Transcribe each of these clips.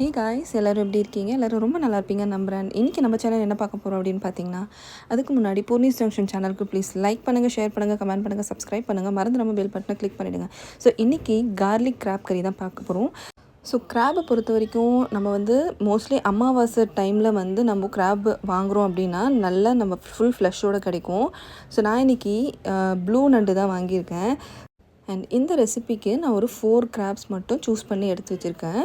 Hey guys, எல்லோரும் எப்படி இருக்கீங்க? எல்லோரும் ரொம்ப நல்லா இருப்பீங்கன்னு நம்புகிறேன். இன்றைக்கி நம்ம சேனல் என்ன பார்க்க போகிறோம் அப்படின்னு பார்த்தீங்கன்னா, அதுக்கு முன்னாடி பூர்ணிஸ் ஜங்ஷன் சேனலுக்கு ப்ளீஸ் லைக் பண்ணுங்கள், ஷேர் பண்ணுங்கள், கமெண்ட் பண்ணுங்கள், சப்ஸ்கிரைப் பண்ணுங்கள், மறந்து நம்ம பெல் பட்டனை கிளிக் பண்ணிவிடுங்க. ஸோ இன்றைக்கி கார்லிக் கிராப் கறி தான் பார்க்க போகிறோம். ஸோ கிராப்பை பொறுத்த வரைக்கும் நம்ம மோஸ்ட்லி அமாவாசை டைமில் நம்ம கிராப் வாங்குகிறோம் அப்படின்னா நல்லா நம்ம ஃபுல் ஃப்ளஷோடு கிடைக்கும். ஸோ நான் இன்றைக்கி ப்ளூ நண்டு தான் வாங்கியிருக்கேன். அண்ட் இந்த ரெசிபிக்கு நான் ஒரு 4 கிராப்ஸ் மட்டும் சூஸ் பண்ணி எடுத்து வச்சுருக்கேன்.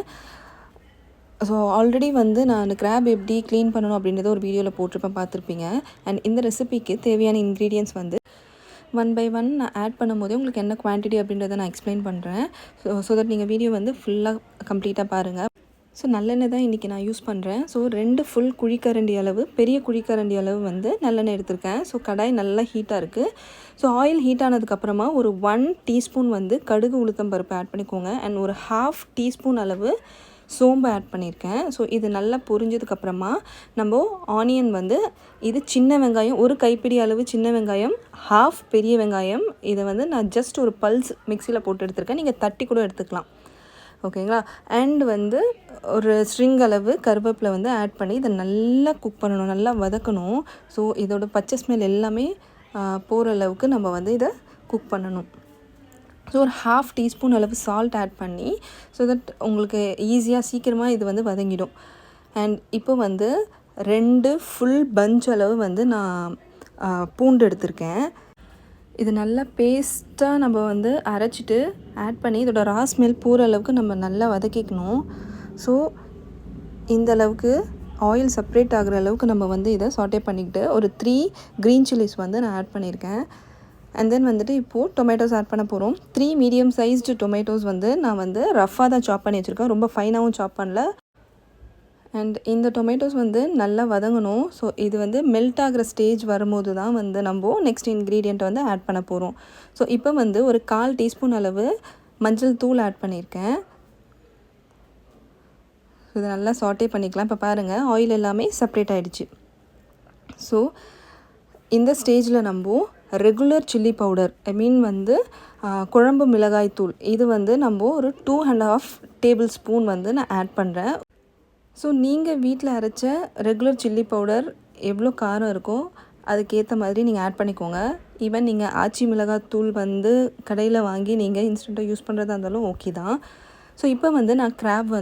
ஸோ ஆல்ரெடி நான் கிராப் எப்படி க்ளீன் பண்ணணும் அப்படின்றத ஒரு வீடியோவில் போட்டிருப்பேன், பார்த்துருப்பீங்க. அண்ட் இந்த ரெசிபிக்கு தேவையான இன்க்ரீடியன்ட்ஸ் 1 by 1 நான் ஆட் பண்ணும் போதே உங்களுக்கு என்ன குவான்டிட்டி அப்படின்றத நான் எக்ஸ்பிளைன் பண்ணுறேன். ஸோ தட் நீங்கள் வீடியோ ஃபுல்லாக கம்ப்ளீட்டாக பாருங்கள். ஸோ நல்லெண்ணெய் தான் இன்றைக்கி நான் யூஸ் பண்ணுறேன். ஸோ 2 ஃபுல் குழிக்கரண்டி அளவு, பெரிய குழிக்கரண்டி அளவு நல்லெண்ணெய் எடுத்திருக்கேன். ஸோ கடாய் நல்லா ஹீட்டாக இருக்குது. ஸோ ஆயில் ஹீட் ஆனதுக்கப்புறமா ஒரு 1 டீஸ்பூன் கடுகு உளுத்தம் பருப்பு ஆட் பண்ணிக்கோங்க. அண்ட் ஒரு 1/2 டீஸ்பூன் அளவு சோம்பு ஆட் பண்ணியிருக்கேன். ஸோ இது நல்லா பொரிஞ்சதுக்கப்புறமா நம்ம ஆனியன் இது சின்ன வெங்காயம், ஒரு கைப்பிடி அளவு சின்ன வெங்காயம், 1/2 பெரிய வெங்காயம். இதை நான் ஜஸ்ட் ஒரு பல்ஸ் மிக்சியில் போட்டு எடுத்துருக்கேன். நீங்கள் தட்டி கூட எடுத்துக்கலாம், ஓகேங்களா. அண்ட் ஒரு ஸ்ட்ரிங் அளவு கருவேப்பிலை ஆட் பண்ணி இதை நல்லா குக் பண்ணணும், நல்லா வதக்கணும். ஸோ இதோட பச்சை ஸ்மெல் எல்லாமே போகிற அளவுக்கு நம்ம இதை குக் பண்ணணும். ஸோ ஒரு 1/2 டீஸ்பூன் அளவு சால்ட் ஆட் பண்ணி, ஸோ தட் உங்களுக்கு ஈஸியாக சீக்கிரமாக இது வதங்கிடும். அண்ட் இப்போ 2 ஃபுல் பஞ்ச் அளவு நான் பூண்டு எடுத்திருக்கேன். இது நல்லா பேஸ்ட்டாக நம்ம அரைச்சிட்டு ஆட் பண்ணி இதோட ரா ஸ்மெல் போகிற அளவுக்கு நம்ம நல்லா வதக்கிக்கணும். ஸோ இந்த அளவுக்கு ஆயில் செப்ரேட் ஆகிற அளவுக்கு நம்ம இதை சாட்டே பண்ணிக்கிட்டு ஒரு 3 க்ரீன் சில்லிஸ் நான் ஆட் பண்ணியிருக்கேன். அண்ட் தென் இப்போது டொமேட்டோஸ் ஆட் பண்ண போகிறோம். 3 மீடியம் சைஸ்டு டொமேட்டோஸ் நான் ரஃப்பாக தான் சாப் பண்ணி வச்சுருக்கேன், ரொம்ப ஃபைனாகவும் சாப் பண்ணல. அண்ட் இந்த டொமேட்டோஸ் நல்லா வதங்கணும். ஸோ இது மெல்ட் ஆகிற ஸ்டேஜ் வரும்போது தான் நம்ம நெக்ஸ்ட் இன்க்ரீடியண்ட்டை ஆட் பண்ண போகிறோம். ஸோ இப்போ ஒரு 1/4 டீஸ்பூன் அளவு மஞ்சள் தூள் ஆட் பண்ணியிருக்கேன். இதை நல்லா சாட்டே பண்ணிக்கலாம். இப்போ பாருங்கள், ஆயில் எல்லாமே செப்ரேட் ஆகிடுச்சு. ஸோ இந்த ஸ்டேஜில் நம்ம ரெகுலர் சில்லி பவுடர், குழம்பு மிளகாய் தூள், இது நம்ம ஒரு 2.5 டேபிள் ஸ்பூன் நான் ஆட் பண்ணுறேன். ஸோ நீங்கள் வீட்டில் அரைச்ச ரெகுலர் சில்லி பவுடர் எவ்வளோ காரம் இருக்கோ அதுக்கேற்ற மாதிரி நீங்கள் ஆட் பண்ணிக்கோங்க. ஈவன் நீங்கள் ஆச்சி மிளகாய் தூள் கடையில் வாங்கி நீங்கள் இன்ஸ்டண்ட்டாக யூஸ் பண்ணுறதா இருந்தாலும் ஓகே தான். ஸோ இப்போ நான் கிராப்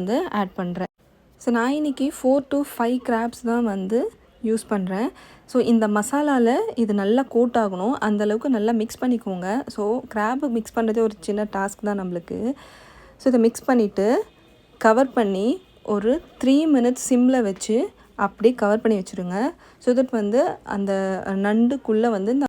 ஆட் பண்ணுறேன். ஸோ நான் இன்றைக்கி 4 to 5 கிராப்ஸ் தான் யூஸ் பண்ணுறேன். ஸோ இந்த மசாலாவில் இது நல்லா கோட் ஆகணும், அந்தளவுக்கு நல்லா மிக்ஸ் பண்ணிக்கோங்க. ஸோ கிராப்பு மிக்ஸ் பண்ணுறதே ஒரு சின்ன டாஸ்க் தான் நம்மளுக்கு. ஸோ இதை மிக்ஸ் பண்ணிவிட்டு கவர் பண்ணி ஒரு 3 மினிட்ஸ் சிம்மில் வச்சு அப்படியே கவர் பண்ணி வச்சுருங்க. ஸோ தட் அந்த நண்டுக்குள்ளே இந்த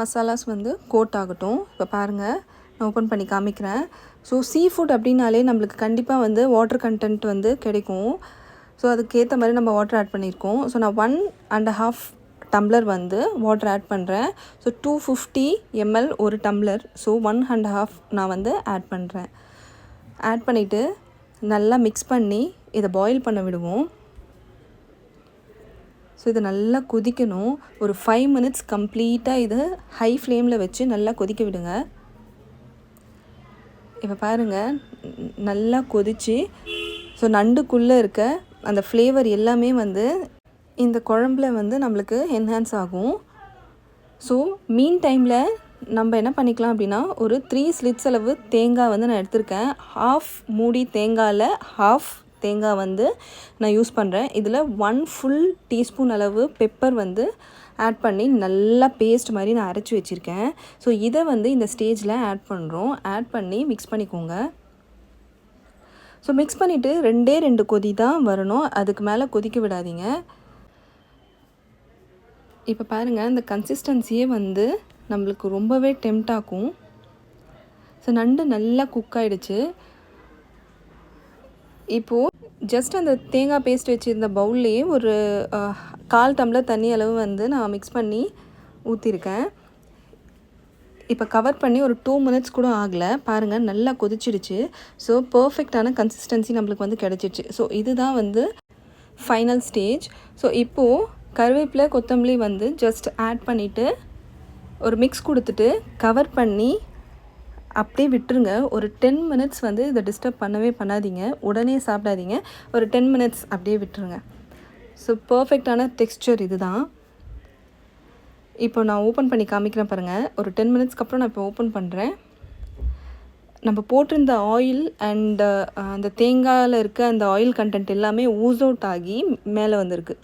மசாலாஸ் கோட் ஆகட்டும். இப்போ பாருங்கள், நான் ஓப்பன் பண்ணி காமிக்கிறேன். ஸோ சீ ஃபுட் அப்படின்னாலே நம்மளுக்கு கண்டிப்பாக வாட்டர் கண்டென்ட் கிடைக்கும். ஸோ அதுக்கேற்ற மாதிரி நம்ம வாட்டர் ஆட் பண்ணியிருக்கோம். ஸோ நான் 1.5 டம்ளர் வாட்டர் ஆட் பண்ணுறேன். ஸோ 250 ml ஒரு டம்ளர். ஸோ 1.5 நான் ஆட் பண்ணுறேன். ஆட் பண்ணிவிட்டு நல்லா மிக்ஸ் பண்ணி இதை பாயில் பண்ண விடுவோம். ஸோ இது நல்லா கொதிக்கணும். ஒரு 5 மினிட்ஸ் கம்ப்ளீட்டாக இது ஹை ஃப்ளேமில் வச்சு நல்லா கொதிக்க விடுங்க. இப்போ பாருங்கள், நல்லா கொதிச்சு ஸோ நண்டுக்குள்ளே இருக்க அந்த ஃப்ளேவர் எல்லாமே இந்த குழம்புல நம்மளுக்கு என்ஹான்ஸ் ஆகும். ஸோ மீன் டைமில் நம்ம என்ன பண்ணிக்கலாம் அப்படின்னா, ஒரு 3 ஸ்லிட்ஸ் அளவு தேங்காய் நான் எடுத்திருக்கேன். 1/2 மூடி தேங்காயில் 1/2 தேங்காய் நான் யூஸ் பண்ணுறேன். இதில் 1 ஃபுல் டீஸ்பூன் அளவு பெப்பர் ஆட் பண்ணி நல்லா பேஸ்ட் மாதிரி நான் அரைச்சி வச்சுருக்கேன். ஸோ இதை இந்த ஸ்டேஜில் ஆட் பண்ணுறோம். ஆட் பண்ணி மிக்ஸ் பண்ணிக்கோங்க. ஸோ மிக்ஸ் பண்ணிவிட்டு 2 கொதி தான் வரணும், அதுக்கு மேலே கொதிக்க விடாதீங்க. இப்போ பாருங்கள், இந்த கன்சிஸ்டன்சியே நம்மளுக்கு ரொம்பவே டெம்ட் ஆகும். ஸோ நண்டு நல்லா குக் ஆகிடுச்சு. இப்போது ஜஸ்ட் அந்த தேங்காய் பேஸ்ட் வச்சுருந்த பவுல்லையே ஒரு 1/4 டம்ளர் தண்ணி அளவு நான் மிக்ஸ் பண்ணி ஊற்றிருக்கேன். இப்போ கவர் பண்ணி ஒரு 2 மினிட்ஸ் கூட ஆகலை. பாருங்கள், நல்லா கொதிச்சிடுச்சு. ஸோ பர்ஃபெக்டான கன்சிஸ்டன்சி நம்மளுக்கு கிடச்சிடுச்சு. ஸோ இதுதான் ஃபைனல் ஸ்டேஜ். ஸோ இப்போது கருவேப்பிலை, கொத்தமல்லி ஜஸ்ட் ஆட் பண்ணிவிட்டு ஒரு மிக்ஸ் கொடுத்துட்டு கவர் பண்ணி அப்படியே விட்டுருங்க. ஒரு 10 மினிட்ஸ் வந்து இதை டிஸ்டர்ப் பண்ணவே பண்ணாதீங்க. உடனே சாப்பிடாதீங்க. ஒரு 10 மினிட்ஸ் அப்படியே விட்டுருங்க. ஸோ பர்ஃபெக்டான டெக்ஸ்சர் இது தான். இப்போ நான் ஓப்பன் பண்ணி காமிக்கிறேன் பாருங்கள். ஒரு 10 மினிட்ஸ்க்கு அப்புறம் நான் இப்போ ஓப்பன் பண்ணுறேன். நம்ம போட்டிருந்த ஆயில் அண்டு அந்த தேங்காயில் இருக்க அந்த ஆயில் கண்டென்ட் எல்லாமே ஊஸ் அவுட் ஆகி மேலே வந்திருக்கு.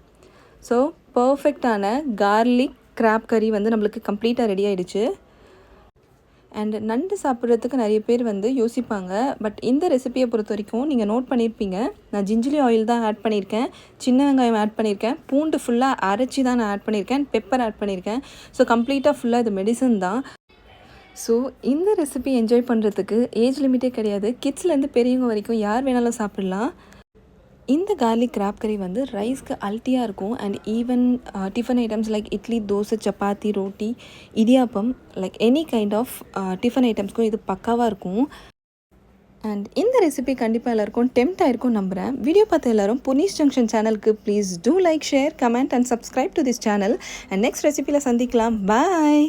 ஸோ பர்ஃபெக்டான கார்லிக் கிராப் கறி வந்து நம்மளுக்கு கம்ப்ளீட்டாக ரெடி ஆகிடுச்சு. அண்ட் நண்டு சாப்பிட்றதுக்கு நிறைய பேர் வந்து யோசிப்பாங்க. பட் இந்த ரெசிபியை பொறுத்த வரைக்கும் நீங்கள் நோட் பண்ணியிருப்பீங்க, நான் ஜிஞ்சலி ஆயில் தான் ஆட் பண்ணியிருக்கேன், சின்ன வெங்காயம் ஆட் பண்ணியிருக்கேன், பூண்டு ஃபுல்லாக அரைச்சி தான் நான் ஆட் பண்ணியிருக்கேன், பெப்பர் ஆட் பண்ணியிருக்கேன். ஸோ கம்ப்ளீட்டாக ஃபுல்லாக இது மெடிசன் தான். ஸோ இந்த ரெசிபி என்ஜாய் பண்ணுறதுக்கு ஏஜ் லிமிட்டே கிடையாது. கிட்ஸ்லேருந்து பெரியவங்க வரைக்கும் யார் வேணாலும் சாப்பிட்லாம். இந்த கார்லிக் கிராப் கறி வந்து ரைஸ்க்கு அல்ட்டியாக இருக்கும். And even tiffin items like idli, dosa, chapati, roti, idiyappam, like any kind of tiffin ஐட்டம்ஸ்க்கும் இது பக்காவாக இருக்கும். அண்ட் இந்த ரெசிபி கண்டிப்பாக எல்லாருக்கும் டெம்ட் ஆகிருக்கும் நம்புகிறேன். வீடியோ பார்த்த எல்லோரும் புனிஸ் ஜங்ஷன் சேனலுக்கு please do like, share, comment and subscribe to this channel. And next ரெசிபியில் சந்திக்கலாம். பாய்.